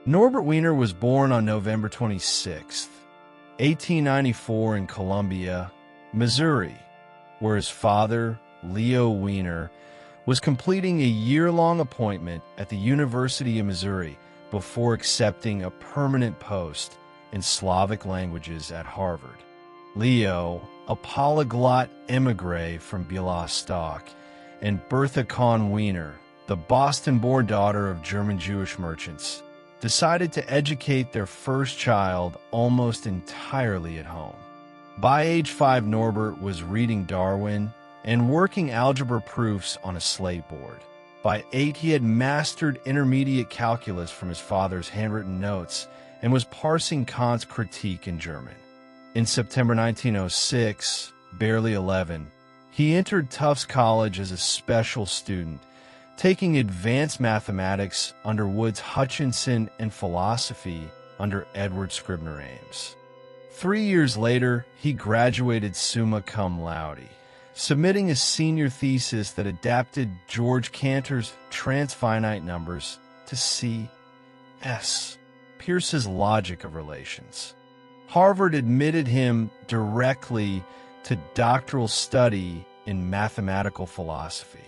Norbert Wiener was born on November 26, 1894 in Columbia, Missouri, where his father, Leo Wiener, was completing a year-long appointment at the University of Missouri before accepting a permanent post in Slavic languages at Harvard. Leo, a polyglot emigre from Bialystok, and Bertha Kahn Wiener, the Boston-born daughter of German Jewish merchants, decided to educate their first child almost entirely at home. By age 5, Norbert was reading Darwin and working algebra proofs on a slate board. By 8, he had mastered intermediate calculus from his father's handwritten notes and was parsing Kant's Critique in German. In September 1906, barely 11, he entered Tufts College as a special student, taking advanced mathematics under Woods Hutchinson and philosophy under Edward Scribner Ames. 3 years later, he graduated summa cum laude, submitting a senior thesis that adapted George Cantor's transfinite numbers to C.S. Peirce's logic of relations. Harvard admitted him directly to doctoral study in mathematical philosophy.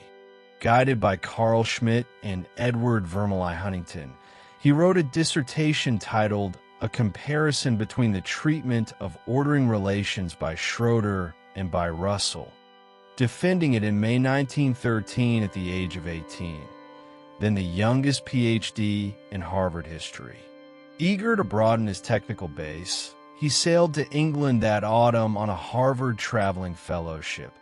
Guided by Carl Schmitt and Edward Vermilye Huntington, he wrote a dissertation titled A Comparison Between the Treatment of Ordering Relations by Schroeder and by Russell, defending it in May 1913 at the age of 18, then the youngest PhD in Harvard history. Eager to broaden his technical base, he sailed to England that autumn on a Harvard traveling fellowship,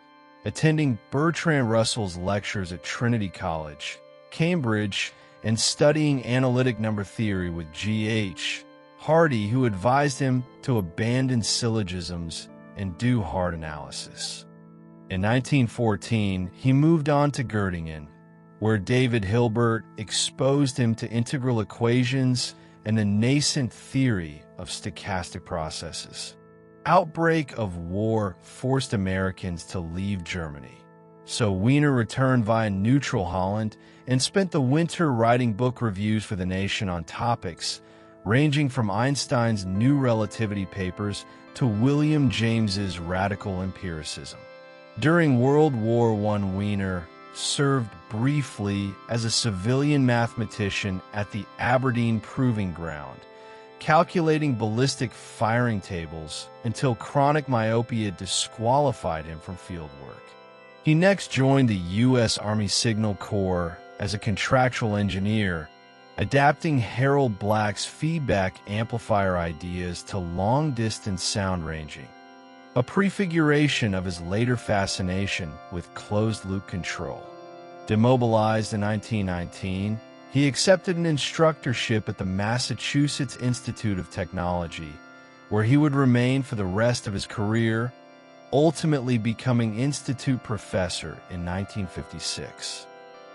attending Bertrand Russell's lectures at Trinity College, Cambridge, and studying analytic number theory with G.H. Hardy, who advised him to abandon syllogisms and do hard analysis. In 1914, he moved on to Göttingen, where David Hilbert exposed him to integral equations and the nascent theory of stochastic processes. Outbreak of war forced Americans to leave Germany, so Wiener returned via neutral Holland and spent the winter writing book reviews for the nation on topics ranging from Einstein's new relativity papers to William James's radical empiricism. During World War I, Wiener served briefly as a civilian mathematician at the Aberdeen Proving Ground, calculating ballistic firing tables until chronic myopia disqualified him from field work. He next joined the U.S. Army Signal Corps as a contractual engineer, adapting Harold Black's feedback amplifier ideas to long-distance sound ranging, a prefiguration of his later fascination with closed-loop control. Demobilized in 1919, he accepted an instructorship at the Massachusetts Institute of Technology, where he would remain for the rest of his career, ultimately becoming institute professor in 1956.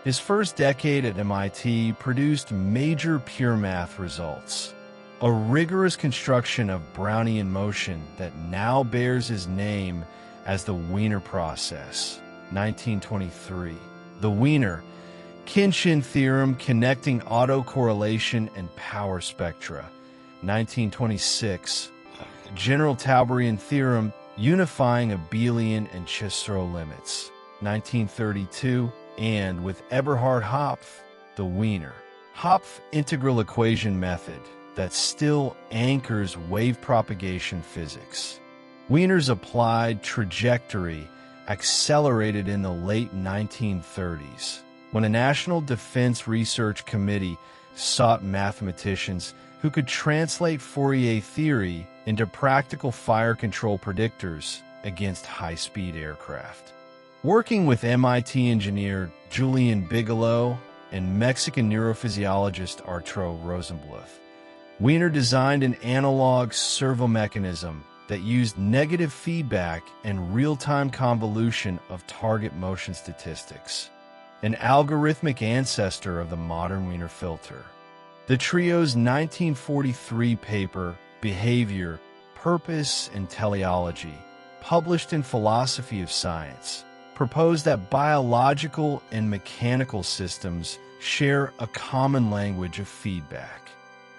His first decade at MIT produced major pure math results, a rigorous construction of Brownian motion that now bears his name as the Wiener process, 1923. The Wiener Khinchin theorem connecting autocorrelation and power spectra, 1926. General Tauberian theorem unifying abelian and Chassereau limits, 1932. And with Eberhard Hopf, the Wiener-Hopf integral equation method that still anchors wave propagation physics. Wiener's applied trajectory accelerated in the late 1930s, when a National Defense Research Committee sought mathematicians who could translate Fourier theory into practical fire control predictors against high-speed aircraft. Working with MIT engineer Julian Bigelow and Mexican neurophysiologist Arturo Rosenbluth, Wiener designed an analog servo mechanism that used negative feedback and real-time convolution of target motion statistics, an algorithmic ancestor of the modern Wiener filter. The trio's 1943 paper, Behavior, Purpose, and Teleology, published in Philosophy of Science, proposed that biological and mechanical systems share a common language of feedback.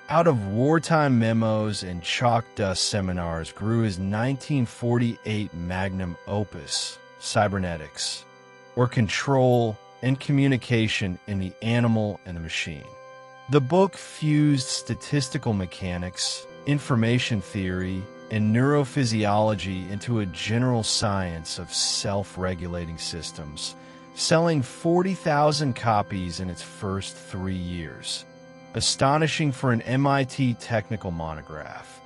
Out of wartime memos and chalk dust seminars grew his 1948 magnum opus, Cybernetics, or Control and Communication in the Animal and the Machine. The book fused statistical mechanics, information theory, and neurophysiology into a general science of self-regulating systems, selling 40,000 copies in its first 3 years. Astonishing for an MIT technical monograph,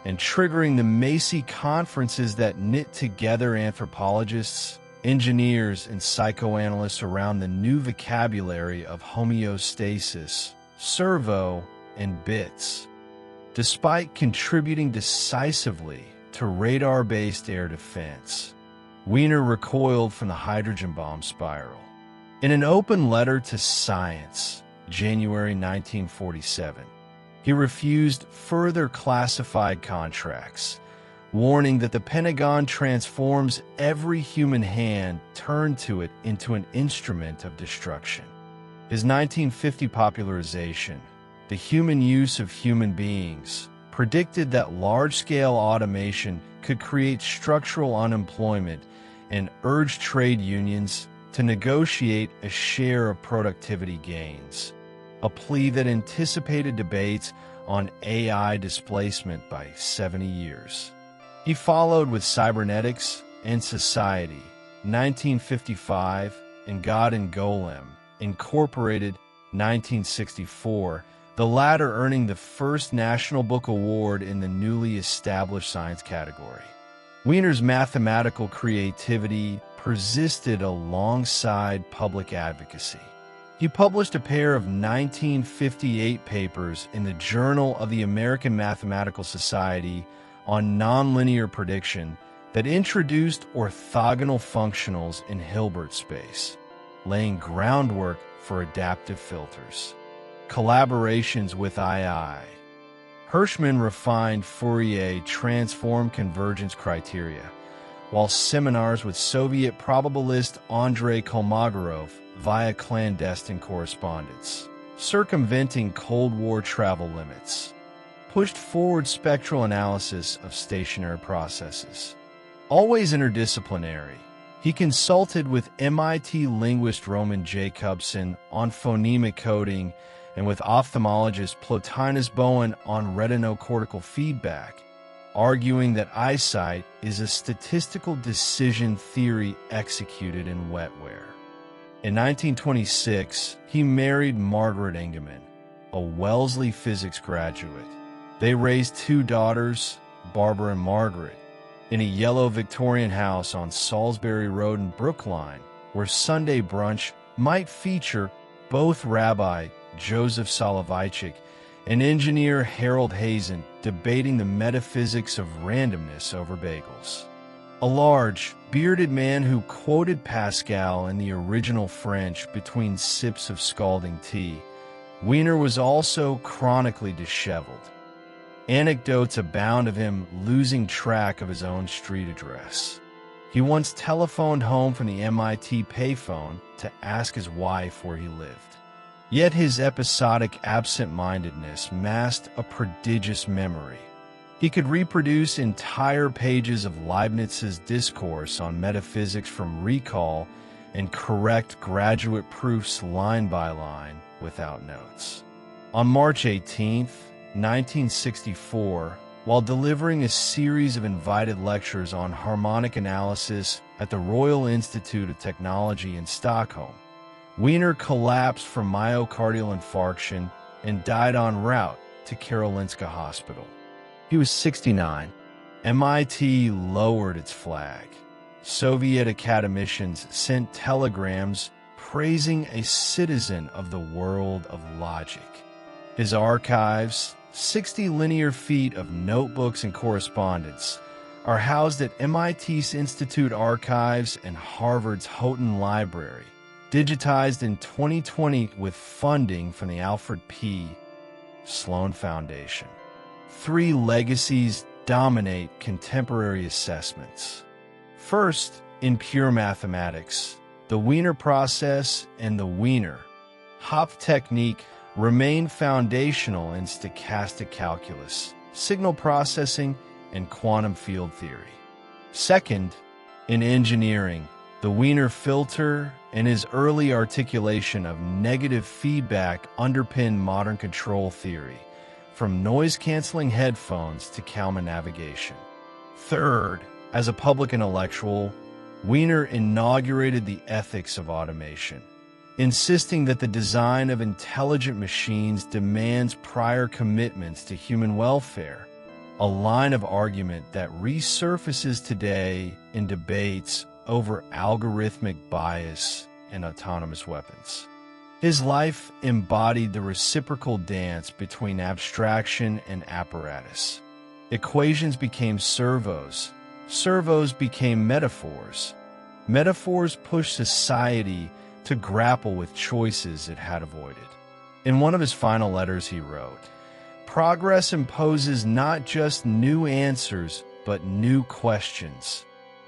and triggering the Macy Conferences that knit together anthropologists, engineers, and psychoanalysts around the new vocabulary of homeostasis, servo, and bits. Despite contributing decisively to radar-based air defense, Wiener recoiled from the hydrogen bomb spiral. In an open letter to Science, January 1947, he refused further classified contracts, warning that the Pentagon transforms every human hand turned to it into an instrument of destruction. His 1950 popularization, The Human Use of Human Beings, predicted that large-scale automation could create structural unemployment and urged trade unions to negotiate a share of productivity gains, a plea that anticipated debates on AI displacement by 70 years. He followed with Cybernetics and Society, 1955, and God and Golem, Incorporated, 1964, the latter earning the first National Book Award in the newly established science category. Wiener's mathematical creativity persisted alongside public advocacy. He published a pair of 1958 papers in the Journal of the American Mathematical Society on nonlinear prediction that introduced orthogonal functionals in Hilbert space, laying groundwork for adaptive filters. Collaborations with II. Hirschman refined Fourier transform convergence criteria, while seminars with Soviet probabilist Andrei Kolmogorov via clandestine correspondence, circumventing Cold War travel limits, pushed forward spectral analysis of stationary processes. Always interdisciplinary, he consulted with MIT linguist Roman Jacobson on phonemic coding and with ophthalmologist Plotinus Bowen on retinocortical feedback, arguing that eyesight is a statistical decision theory executed in wetware. In 1926, he married Margaret Engemann, a Wellesley physics graduate. They raised 2 daughters, Barbara and Margaret, in a yellow Victorian house on Salisbury Road in Brookline, where Sunday brunch might feature both Rabbi Joseph Soloveitchik and engineer Harold Hazen debating the metaphysics of randomness over bagels. A large, bearded man who quoted Pascal in the original French between sips of scalding tea, Wiener was also chronically disheveled. Anecdotes abound of him losing track of his own street address. He once telephoned home from the MIT payphone to ask his wife where he lived. Yet his episodic absent-mindedness masked a prodigious memory. He could reproduce entire pages of Leibniz's discourse on metaphysics from recall and correct graduate proofs line by line without notes. On March 18, 1964, while delivering a series of invited lectures on harmonic analysis at the Royal Institute of Technology in Stockholm, Wiener collapsed from myocardial infarction and died en route to Karolinska Hospital. He was 69. MIT lowered its flag. Soviet academicians sent telegrams praising a citizen of the world of logic. His archives, 60 linear feet of notebooks and correspondence, are housed at MIT's Institute Archives and Harvard's Houghton Library, digitized in 2020 with funding from the Alfred P. Sloan Foundation. 3 legacies dominate contemporary assessments. First, in pure mathematics, the Wiener process and the Wiener Hopf technique remained foundational in stochastic calculus, signal processing, and quantum field theory. Second, in engineering, the Wiener filter and his early articulation of negative feedback underpinned modern control theory, from noise-canceling headphones to Kalman navigation. Third, as a public intellectual, Wiener inaugurated the ethics of automation, insisting that the design of intelligent machines demands prior commitments to human welfare, a line of argument that resurfaces today in debates over algorithmic bias and autonomous weapons. His life embodied the reciprocal dance between abstraction and apparatus. Equations became servos, servos became metaphors, metaphors pushed society to grapple with choices it had avoided. In one of his final letters he wrote, "Progress imposes not just new answers, but new questions.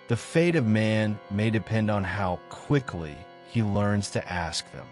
The fate of man may depend on how quickly he learns to ask them."